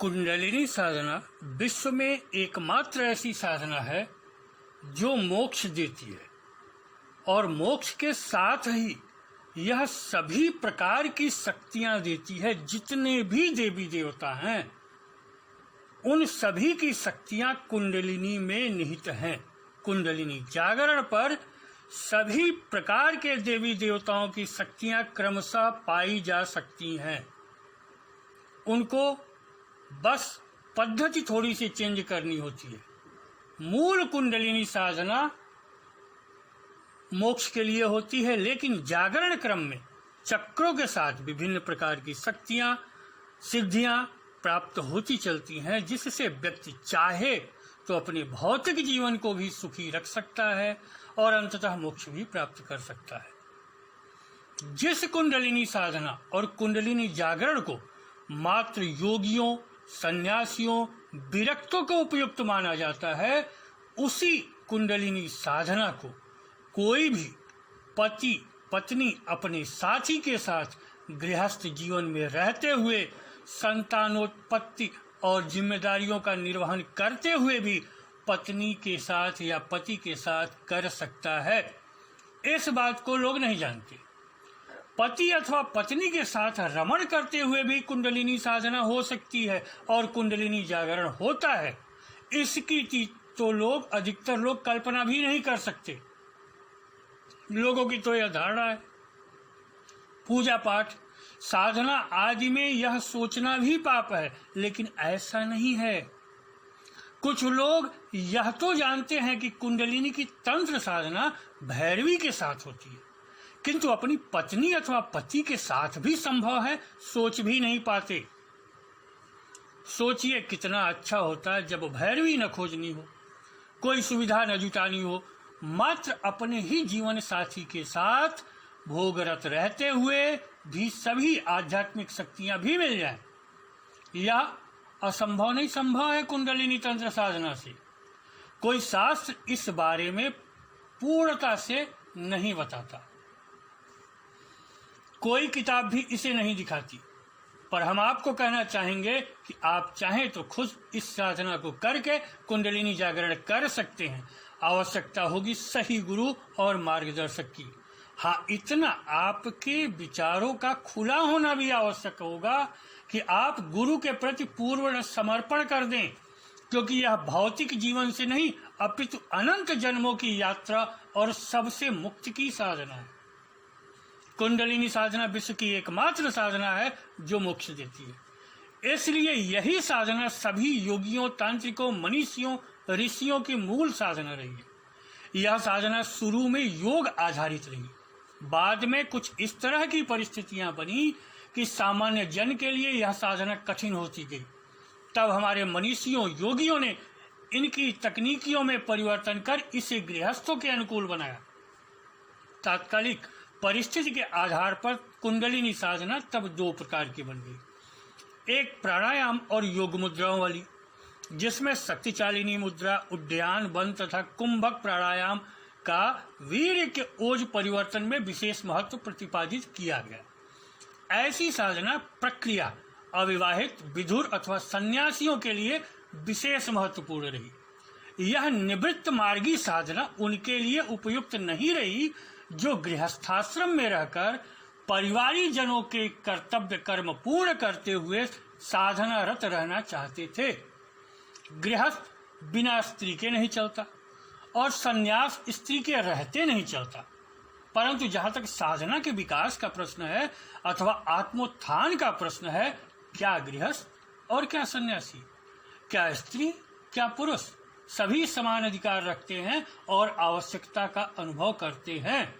कुंडलिनी साधना विश्व में एकमात्र ऐसी साधना है जो मोक्ष देती है और मोक्ष के साथ ही यह सभी प्रकार की शक्तियां देती है। जितने भी देवी देवता हैं उन सभी की शक्तियां कुंडलिनी में निहित हैं। कुंडलिनी जागरण पर सभी प्रकार के देवी देवताओं की शक्तियां क्रमशः पाई जा सकती हैं। उनको बस पद्धति थोड़ी सी चेंज करनी होती है। मूल कुंडलिनी साधना मोक्ष के लिए होती है, लेकिन जागरण क्रम में चक्रों के साथ विभिन्न प्रकार की शक्तियां सिद्धियां प्राप्त होती चलती हैं, जिससे व्यक्ति चाहे तो अपने भौतिक जीवन को भी सुखी रख सकता है और अंततः मोक्ष भी प्राप्त कर सकता है। जिस कुंडलिनी साधना और कुंडलिनी जागरण को मात्र योगियों, सन्यासियों, विरक्तों को उपयुक्त माना जाता है, उसी कुंडलिनी साधना को कोई भी पति पत्नी अपने साथी के साथ गृहस्थ जीवन में रहते हुए संतानोत्पत्ति और जिम्मेदारियों का निर्वहन करते हुए भी पत्नी के साथ या पति के साथ कर सकता है। इस बात को लोग नहीं जानते। पति अथवा पत्नी के साथ रमण करते हुए भी कुंडलिनी साधना हो सकती है और कुंडलिनी जागरण होता है। इसकी तो अधिकतर लोग कल्पना भी नहीं कर सकते। लोगों की तो यह धारणा है। पूजा पाठ साधना आदि में यह सोचना भी पाप है, लेकिन ऐसा नहीं है। कुछ लोग यह तो जानते हैं कि कुंडलिनी की तंत्र साधना भैरवी के साथ होती है, किंतु अपनी पत्नी अथवा पति के साथ भी संभव है सोच भी नहीं पाते। सोचिए कितना अच्छा होता जब भैरवी न खोजनी हो, कोई सुविधा न जुटानी हो, मात्र अपने ही जीवन साथी के साथ भोगरत रहते हुए भी सभी आध्यात्मिक शक्तियां भी मिल जाएं। यह असंभव नहीं, संभव है कुंडलिनी तंत्र साधना से। कोई शास्त्र इस बारे में पूर्णता से नहीं बताता, कोई किताब भी इसे नहीं दिखाती, पर हम आपको कहना चाहेंगे कि आप चाहें तो खुद इस साधना को करके कुंडलिनी जागरण कर सकते हैं। आवश्यकता होगी सही गुरु और मार्गदर्शक की। हाँ, इतना आपके विचारों का खुला होना भी आवश्यक होगा कि आप गुरु के प्रति पूर्ण समर्पण कर दें, क्योंकि यह भौतिक जीवन से नहीं अपितु अनंत जन्मों की यात्रा और सबसे मुक्ति की साधना है। कुंडलिनी साधना विश्व की एकमात्र साधना है जो मोक्ष देती है। इसलिए यही साधना सभी योगियों, तांत्रिकों, मनीषियों, ऋषियों की मूल साधना रही है। यह साधना शुरू में योग आधारित रही, बाद में कुछ इस तरह की परिस्थितियां बनी कि सामान्य जन के लिए यह साधना कठिन होती गई। तब हमारे मनीषियों, योगियों ने इनकी तकनीकियों में परिवर्तन कर इसे गृहस्थों के अनुकूल बनाया। तात्कालिक परिस्थिति के आधार पर कुंडलिनी साधना तब दो प्रकार की बन गई। एक प्राणायाम और योग मुद्राओं वाली, जिसमें शक्तिशालिनी मुद्रा, उद्यान बंद तथा कुंभक प्राणायाम का वीर्य के ओज परिवर्तन में विशेष महत्व प्रतिपादित किया गया। ऐसी साधना प्रक्रिया अविवाहित, विधुर अथवा सन्यासियों के लिए विशेष महत्वपूर्ण रही। यह निवृत्त मार्गी साधना उनके लिए उपयुक्त नहीं रही जो गृहस्थाश्रम में रहकर परिवारी जनों के कर्तव्य कर्म पूर्ण करते हुए साधना रत रहना चाहते थे। गृहस्थ बिना स्त्री के नहीं चलता और सन्यास स्त्री के रहते नहीं चलता, परंतु जहां तक साधना के विकास का प्रश्न है अथवा आत्मोत्थान का प्रश्न है, क्या गृहस्थ और क्या सन्यासी, क्या स्त्री क्या पुरुष, सभी समान अधिकार रखते हैं और आवश्यकता का अनुभव करते हैं।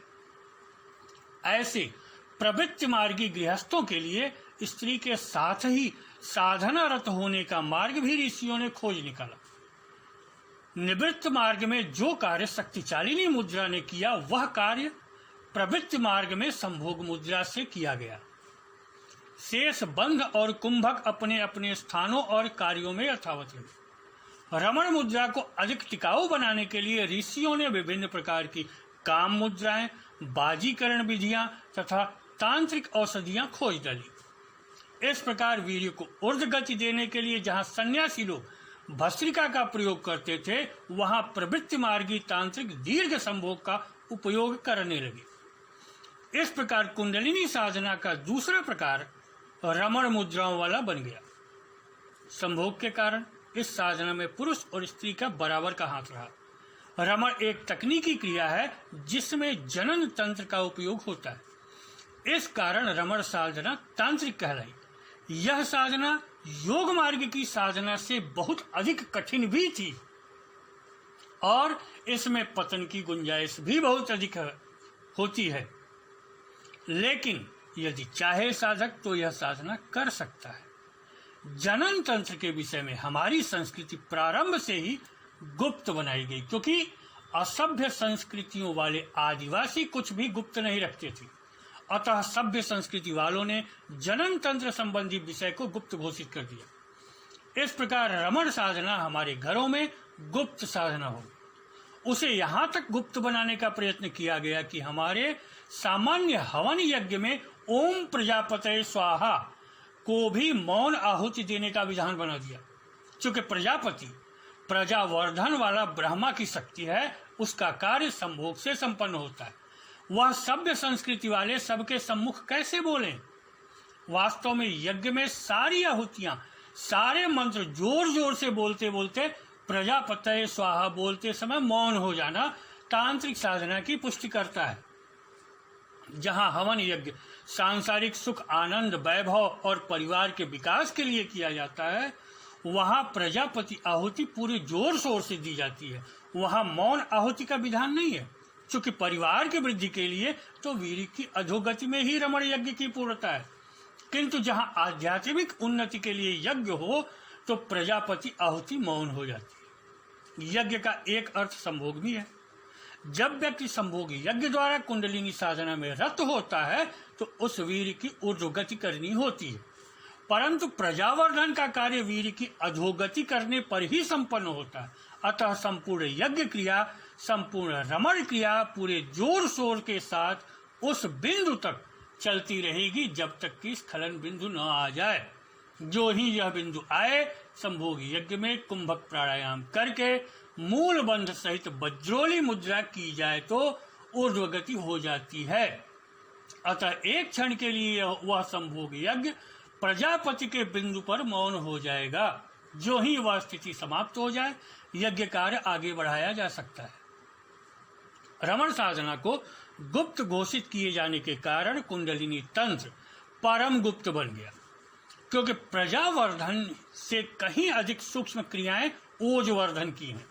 ऐसे प्रवृत्ति मार्गी गृहस्थों के लिए स्त्री के साथ ही साधनारत होने का मार्ग भी ऋषियों ने खोज निकाला। निवृत्त मार्ग में जो कार्य शक्तिशालिनी मुद्रा ने किया, वह कार्य प्रवृत्ति मार्ग में संभोग मुद्रा से किया गया। शेष बंध और कुंभक अपने अपने स्थानों और कार्यों में यथावत रहे। रमण मुद्रा को अधिक टिकाऊ बनाने के लिए ऋषियों ने विभिन्न प्रकार की काम मुद्राएं, बाजीकरण विधियां तथा तांत्रिक औषधियां खोज डाली। इस प्रकार वीर्य को ऊर्ध्व गति देने के लिए जहाँ सन्यासी लोग भस्त्रिका का प्रयोग करते थे, वहाँ प्रवृत्ति मार्गी तांत्रिक दीर्घ संभोग का उपयोग करने लगे। इस प्रकार कुंडलिनी साधना का दूसरा प्रकार रमण मुद्राओं वाला बन गया। संभोग के कारण इस साधना में पुरुष और स्त्री का बराबर का हाथ रहा। रमण एक तकनीकी क्रिया है जिसमें जनन तंत्र का उपयोग होता है। इस कारण रमण साधना तांत्रिक कहलाई। यह साधना योग मार्ग की साधना से बहुत अधिक कठिन भी थी और इसमें पतन की गुंजाइश भी बहुत अधिक होती है, लेकिन यदि चाहे साधक तो यह साधना कर सकता है। जनन तंत्र के विषय में हमारी संस्कृति प्रारंभ से ही गुप्त बनाई गई, क्योंकि असभ्य संस्कृतियों वाले आदिवासी कुछ भी गुप्त नहीं रखते थे। अतः सभ्य संस्कृति वालों ने जनन तंत्र संबंधी विषय को गुप्त घोषित कर दिया। इस प्रकार रमण साधना हमारे घरों में गुप्त साधना हो। उसे यहाँ तक गुप्त बनाने का प्रयत्न किया गया कि हमारे सामान्य हवन यज्ञ में ओम प्रजापते स्वाहा को भी मौन आहुति देने का विधान बना दिया। चूंकि प्रजापति प्रजावर्धन वाला ब्रह्मा की शक्ति है, उसका कार्य संभोग से संपन्न होता है। वह सभ्य संस्कृति वाले सबके सम्मुख कैसे बोलें? वास्तव में यज्ञ में सारी आहुतियां, सारे मंत्र जोर जोर से बोलते बोलते प्रजापतये स्वाहा बोलते समय मौन हो जाना तांत्रिक साधना की पुष्टि करता है। जहां हवन यज्ञ सांसारिक सुख, आनंद, वैभव और परिवार के विकास के लिए किया जाता है, वहां प्रजापति आहुति पूरे जोर शोर से दी जाती है। वहां मौन आहुति का विधान नहीं है, क्योंकि परिवार की वृद्धि के लिए तो वीर्य की अधोगति में ही रमण यज्ञ की पूर्णता है। किंतु जहां आध्यात्मिक उन्नति के लिए यज्ञ हो तो प्रजापति आहुति मौन हो जाती है। यज्ञ का एक अर्थ संभोग भी है। जब व्यक्ति संभोग यज्ञ द्वारा कुंडलिनी साधना में रत होता है तो उस वीर्य की ऊर्ध्वगति करनी होती है, परंतु प्रजावर्धन का कार्य वीर्य की अधोगति करने पर ही संपन्न होता है। अतः संपूर्ण यज्ञ क्रिया, संपूर्ण रमण क्रिया पूरे जोर शोर के साथ उस बिंदु तक चलती रहेगी जब तक कि स्खलन बिंदु न आ जाए। जो ही यह बिंदु आए, संभोग यज्ञ में कुंभक प्राणायाम करके मूल बंध सहित वज्रोली मुद्रा की जाए तो ऊर्ध्वगति हो जाती है। अतः एक क्षण के लिए वह संभोग यज्ञ प्रजापति के बिंदु पर मौन हो जाएगा। जो ही वह स्थिति समाप्त हो जाए, यज्ञ कार्य आगे बढ़ाया जा सकता है। रमण साधना को गुप्त घोषित किए जाने के कारण कुंडलिनी तंत्र परम गुप्त बन गया, क्योंकि प्रजावर्धन से कहीं अधिक सूक्ष्म क्रियाएं ओजवर्धन की हैं।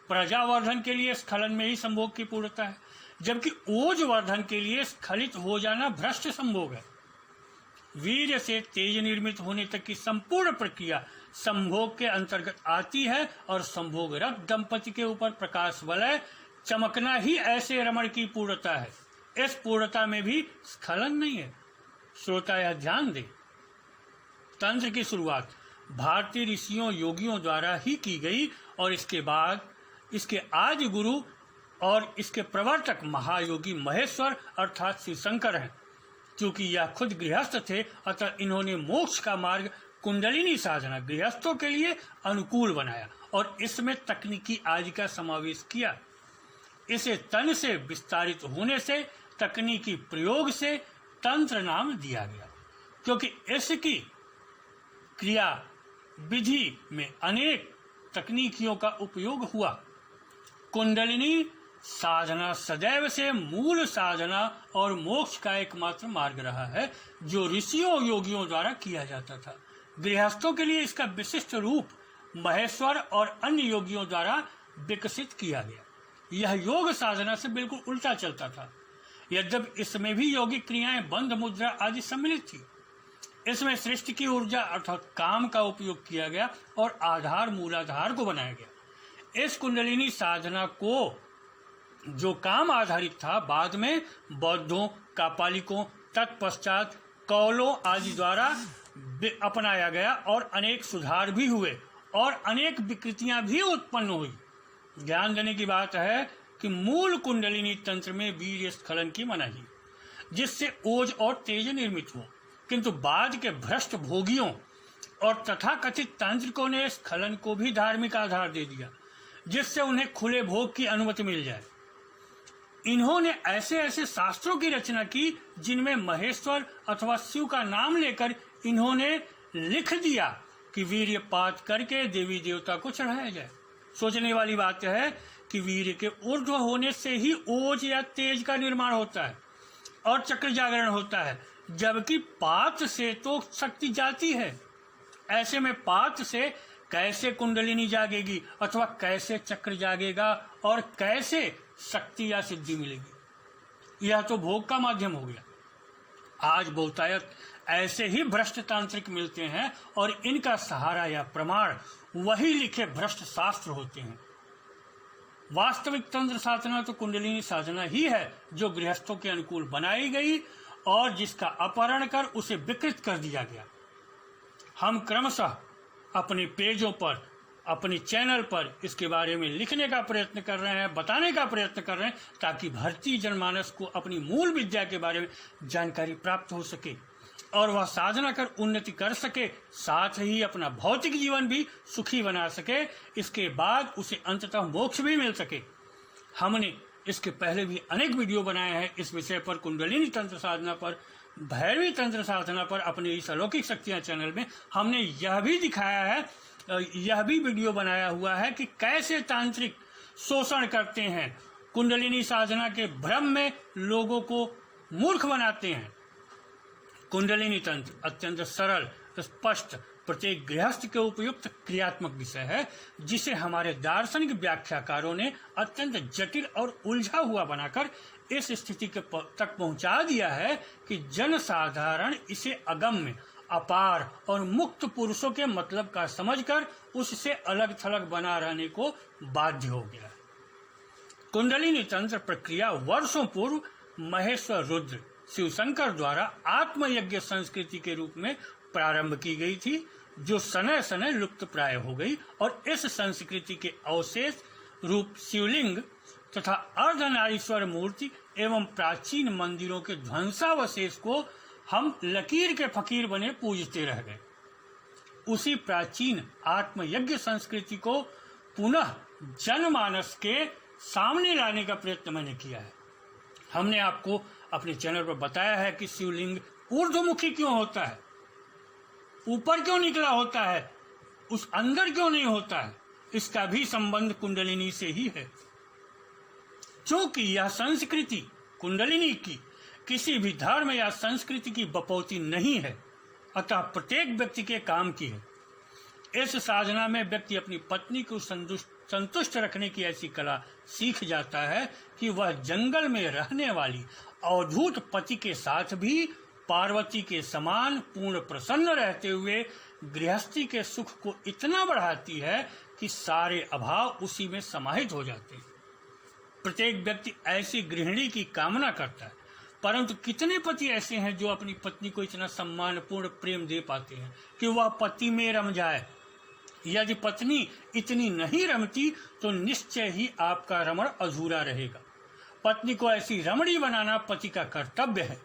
प्रजावर्धन के लिए स्खलन में ही संभोग की पूर्णता है, जबकि ओजवर्धन के लिए स्खलित हो जाना भ्रष्ट संभोग है। वीर्य से तेज निर्मित होने तक की संपूर्ण प्रक्रिया संभोग के अंतर्गत आती है और संभोग रक्त दंपति के ऊपर प्रकाश वलय चमकना ही ऐसे रमण की पूर्णता है। इस पूर्णता में भी स्खलन नहीं है। श्रोता यह ध्यान दे, तंत्र की शुरुआत भारतीय ऋषियों योगियों द्वारा ही की गई और इसके बाद इसके आदि गुरु और इसके प्रवर्तक महायोगी महेश्वर अर्थात शिव शंकर हैं। क्योंकि यह खुद गृहस्थ थे, अतः इन्होंने मोक्ष का मार्ग कुंडलिनी साधना गृहस्थों के लिए अनुकूल बनाया और इसमें तकनीकी आदि का समावेश किया। इसे तन से विस्तारित होने से तकनीकी प्रयोग से तंत्र नाम दिया गया, क्योंकि इसकी क्रिया विधि में अनेक तकनीकियों का उपयोग हुआ। कुंडलिनी साधना सदैव से मूल साधना और मोक्ष का एकमात्र मार्ग रहा है, जो ऋषियों योगियों द्वारा किया जाता था। गृहस्थों के लिए इसका विशिष्ट रूप महेश्वर और अन्य योगियों द्वारा विकसित किया गया। यह योग साधना से बिल्कुल उल्टा चलता था। यद्यपि इसमें भी यौगिक क्रियाएं, बंध मुद्रा आदि सम्मिलित थी। इसमें सृष्टि की ऊर्जा अर्थात काम का उपयोग किया गया और आधार मूलाधार को बनाया गया। इस कुंडलिनी साधना को जो काम आधारित था, बाद में बौद्धों, कापालिकों, तत्पश्चात कौलों आदि द्वारा अपनाया गया और अनेक सुधार भी हुए और अनेक विकृतियां भी उत्पन्न हुई। ध्यान देने की बात है कि मूल कुंडलिनी तंत्र में वीर्य स्खलन की मनाही, जिससे ओज और तेज निर्मित हो, किंतु बाद के भ्रष्ट भोगियों और तथाकथित तांत्रिकों ने इस खलन को भी धार्मिक आधार दे दिया, जिससे उन्हें खुले भोग की अनुमति मिल जाए। इन्होंने ऐसे ऐसे शास्त्रों की रचना की जिनमें महेश्वर अथवा शिव का नाम लेकर इन्होंने लिख दिया कि वीर्यपात करके देवी देवता को चढ़ाया जाए। सोचने वाली बात है कि वीर्य के ऊर्ध्व होने से ही ओज या तेज का निर्माण होता है और चक्र जागरण होता है, जबकि पात से तो शक्ति जाती है। ऐसे में पात से कैसे कुंडलिनी जागेगी अथवा कैसे चक्र जागेगा और कैसे शक्ति या सिद्धि मिलेगी? यह तो भोग का माध्यम हो गया। आज बहुतायत ऐसे ही भ्रष्ट तांत्रिक मिलते हैं और इनका सहारा या प्रमाण वही लिखे भ्रष्ट शास्त्र होते हैं। वास्तविक तंत्र साधना तो कुंडलिनी साधना ही है, जो गृहस्थों के अनुकूल बनाई गई और जिसका अपहरण कर उसे विकृत कर दिया गया। हम क्रमशः अपने पेजों पर, अपने चैनल पर इसके बारे में लिखने का प्रयत्न कर रहे हैं, बताने का प्रयत्न कर रहे हैं, ताकि भारतीय जनमानस को अपनी मूल विद्या के बारे में जानकारी प्राप्त हो सके और वह साधना कर उन्नति कर सके, साथ ही अपना भौतिक जीवन भी सुखी बना सके। इसके बाद उसे अंततः मोक्ष भी मिल सके। हमने इसके पहले भी अनेक वीडियो बनाए हैं इस विषय पर, कुंडलिनी तंत्र साधना पर, भैरवी तंत्र साधना पर। अपने इस अलौकिक शक्तियां चैनल में हमने यह भी दिखाया है, यह भी वीडियो बनाया हुआ है कि कैसे तांत्रिक शोषण करते हैं, कुंडलिनी साधना के भ्रम में लोगों को मूर्ख बनाते हैं। कुंडलिनी तंत्र अत्यंत सरल, स्पष्ट, प्रत्येक गृहस्थ के उपयुक्त क्रियात्मक विषय है, जिसे हमारे दार्शनिक व्याख्याकारों ने अत्यंत जटिल और उलझा हुआ बनाकर इस स्थिति के तक पहुंचा दिया है कि जनसाधारण इसे अगम्य, अपार और मुक्त पुरुषों के मतलब का समझकर उससे अलग थलग बना रहने को बाध्य हो गया। कुंडलिनी तंत्र प्रक्रिया वर्षों पूर्व महेश्वर रुद्र शिवशंकर द्वारा आत्मयज्ञ संस्कृति के रूप में प्रारंभ की गई थी, जो समय समय लुप्त प्राय हो गई, और इस संस्कृति के अवशेष रूप शिवलिंग तथा अर्धनारीश्वर मूर्ति एवं प्राचीन मंदिरों के ध्वंसावशेष को हम लकीर के फकीर बने पूजते रह गए। उसी प्राचीन आत्मयज्ञ संस्कृति को पुनः जनमानस के सामने लाने का प्रयत्न मैंने किया है। हमने आपको अपने चैनल पर बताया है कि शिवलिंग ऊर्ध्वमुखी क्यों होता है, ऊपर क्यों निकला होता है, उस अंदर क्यों नहीं होता है। इसका भी संबंध कुंडलिनी से ही है। क्योंकि यह संस्कृति कुंडलिनी की किसी भी धर्म या संस्कृति की बपौती नहीं है, अतः प्रत्येक व्यक्ति के काम की है। इस साधना में व्यक्ति अपनी पत्नी को संतुष्ट रखने की ऐसी कला सीख जाता है कि वह जंगल में रहने वाली अवधूत पति के साथ भी पार्वती के समान पूर्ण प्रसन्न रहते हुए गृहस्थी के सुख को इतना बढ़ाती है कि सारे अभाव उसी में समाहित हो जाते हैं। प्रत्येक व्यक्ति ऐसी गृहिणी की कामना करता है, परंतु कितने पति ऐसे हैं जो अपनी पत्नी को इतना सम्मानपूर्ण प्रेम दे पाते हैं कि वह पति में रम जाए। यदि पत्नी इतनी नहीं रमती तो निश्चय ही आपका रमण अधूरा रहेगा। पत्नी को ऐसी रमणी बनाना पति का कर्तव्य है।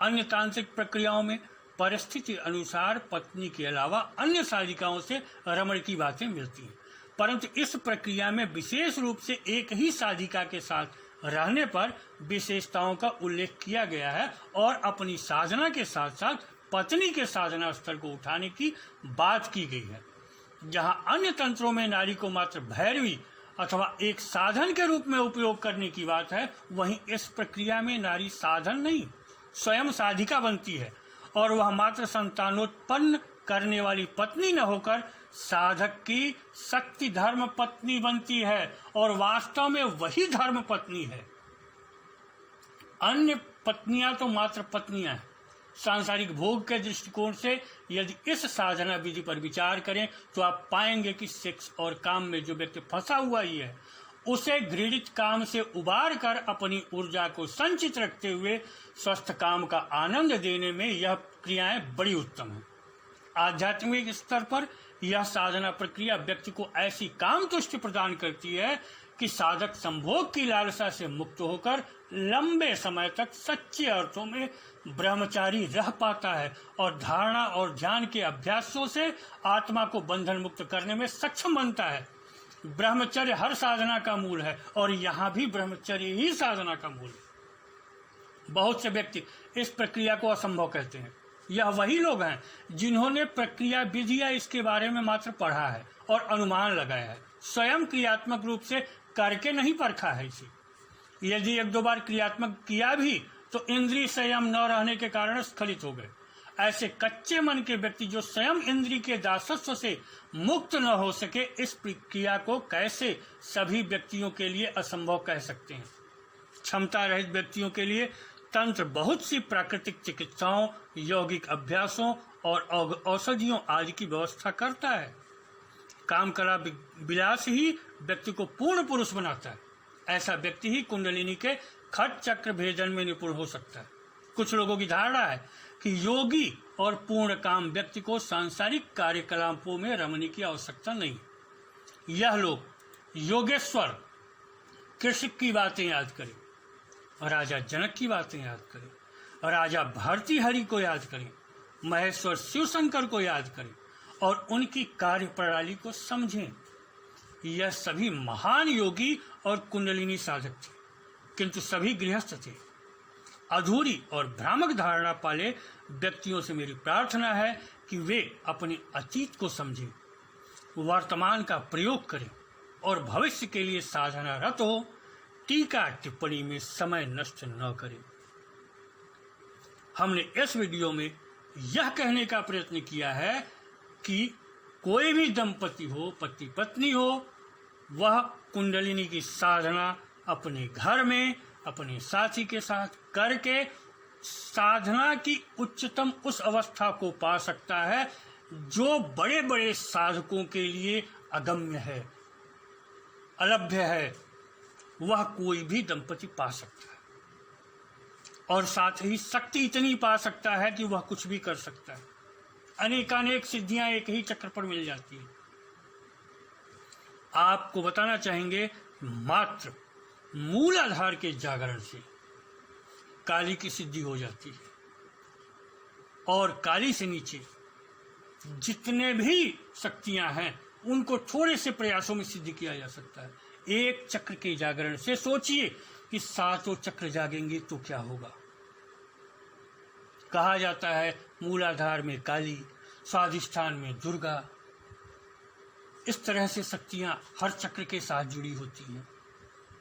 अन्य तांत्रिक प्रक्रियाओं में परिस्थिति अनुसार पत्नी के अलावा अन्य साधिकाओं से रमण की बातें मिलती हैं, परंतु इस प्रक्रिया में विशेष रूप से एक ही साधिका के साथ रहने पर विशेषताओं का उल्लेख किया गया है और अपनी साधना के साथ साथ पत्नी के साधना स्तर को उठाने की बात की गई है। जहां अन्य तंत्रों में नारी को मात्र भैरवी अथवा एक साधन के रूप में उपयोग करने की बात है, वहीं इस प्रक्रिया में नारी साधन नहीं स्वयं साधिका बनती है और वह मात्र संतानोत्पन्न करने वाली पत्नी न होकर साधक की शक्ति धर्म पत्नी बनती है और वास्तव में वही धर्म पत्नी है। अन्य पत्नियां तो मात्र पत्नियां हैं। सांसारिक भोग के दृष्टिकोण से यदि इस साधना विधि पर विचार करें तो आप पाएंगे कि सेक्स और काम में जो व्यक्ति फंसा हुआ ही है, उसे घृणित काम से उबार कर अपनी ऊर्जा को संचित रखते हुए स्वस्थ काम का आनंद देने में यह क्रियाएं बड़ी उत्तम हैं। आध्यात्मिक स्तर पर यह साधना प्रक्रिया व्यक्ति को ऐसी काम तुष्टि प्रदान करती है कि साधक संभोग की लालसा से मुक्त होकर लंबे समय तक सच्चे अर्थों में ब्रह्मचारी रह पाता है और धारणा और ध्यान के अभ्यासों से आत्मा को बंधन मुक्त करने में सक्षम बनता है। ब्रह्मचर्य हर साधना का मूल है और यहाँ भी ब्रह्मचर्य ही साधना का मूल है। बहुत से व्यक्ति इस प्रक्रिया को असंभव कहते हैं। यह वही लोग हैं जिन्होंने प्रक्रिया विधि या इसके बारे में मात्र पढ़ा है और अनुमान लगाया है, स्वयं क्रियात्मक रूप से करके नहीं परखा है इसे। यदि एक दो बार क्रियात्मक किया भी तो इंद्रिय संयम न रहने के कारण स्खलित हो गए। ऐसे कच्चे मन के व्यक्ति जो स्वयं इंद्रिय के दासत्व से मुक्त न हो सके, इस प्रक्रिया को कैसे सभी व्यक्तियों के लिए असंभव कह सकते हैं। क्षमता रहित व्यक्तियों के लिए तंत्र बहुत सी प्राकृतिक चिकित्साओं, यौगिक अभ्यासों और औषधियों आदि की व्यवस्था करता है। काम कला विलास ही व्यक्ति को पूर्ण पुरुष बनाता है। ऐसा व्यक्ति ही कुंडलिनी के खट चक्र भेदन में निपुण हो सकता है। कुछ लोगों की धारणा है कि योगी और पूर्ण काम व्यक्ति को सांसारिक कार्यकलापों में रमने की आवश्यकता नहीं। यह लोग योगेश्वर कृष्ण की बातें याद करें, राजा जनक की बातें याद करें, राजा भर्तृहरि को याद करें, महेश्वर शिव शंकर को याद करें और उनकी कार्य प्रणाली को समझें। यह सभी महान योगी और कुंडलिनी साधक थे, किंतु सभी गृहस्थ थे। अधूरी और भ्रामक धारणा पाले व्यक्तियों से मेरी प्रार्थना है कि वे अपने अतीत को समझें, वर्तमान का प्रयोग करें और भविष्य के लिए साधनारत हो। टीका टिप्पणी में समय नष्ट न करें। हमने इस वीडियो में यह कहने का प्रयत्न किया है कि कोई भी दंपति हो, पति पत्नी हो, वह कुंडलिनी की साधना अपने घर में अपने साथी के साथ करके साधना की उच्चतम उस अवस्था को पा सकता है जो बड़े बड़े साधकों के लिए अगम्य है, अलभ्य है। वह कोई भी दंपति पा सकता है और साथ ही शक्ति इतनी पा सकता है कि वह कुछ भी कर सकता है। अनेकानेक सिद्धियां एक ही चक्र पर मिल जाती है। आपको बताना चाहेंगे मात्र मूलाधार के जागरण से काली की सिद्धि हो जाती है और काली से नीचे जितने भी शक्तियां हैं उनको थोड़े से प्रयासों में सिद्ध किया जा सकता है। एक चक्र के जागरण से सोचिए कि सातों चक्र जागेंगे तो क्या होगा। कहा जाता है मूलाधार में काली, स्वाधिष्ठान में दुर्गा। इस तरह से शक्तियां हर चक्र के साथ जुड़ी होती हैं।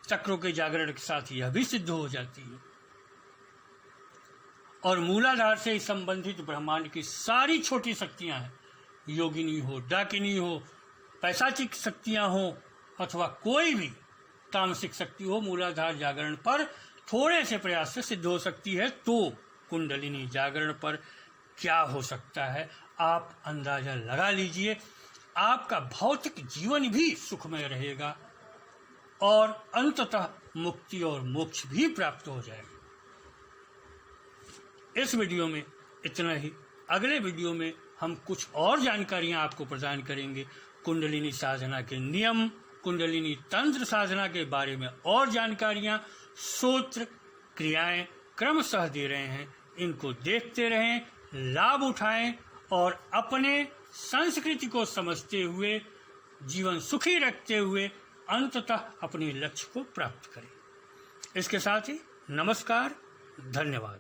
चक्रों के जागरण के साथ यह भी सिद्ध हो जाती है और मूलाधार से संबंधित ब्रह्मांड की सारी छोटी शक्तियां हैं, योगिनी हो, डाकिनी हो, पैशाचिक शक्तियां हो अथवा कोई भी तामसिक शक्ति हो, मूलाधार जागरण पर थोड़े से प्रयास से सिद्ध हो सकती है। तो कुंडलिनी जागरण पर क्या हो सकता है आप अंदाजा लगा लीजिए। आपका भौतिक जीवन भी सुखमय रहेगा और अंततः मुक्ति और मोक्ष भी प्राप्त हो जाएगा। इस वीडियो में इतना ही। अगले वीडियो में हम कुछ और जानकारियां आपको प्रदान करेंगे। कुंडलिनी साधना के नियम, कुंडलिनी तंत्र साधना के बारे में और जानकारियां, सूत्र, क्रियाएं क्रमशः दे रहे हैं। इनको देखते रहें, लाभ उठाएं और अपने संस्कृति को समझते हुए, जीवन सुखी रखते हुए अंततः अपने लक्ष्य को प्राप्त करें। इसके साथ ही नमस्कार, धन्यवाद।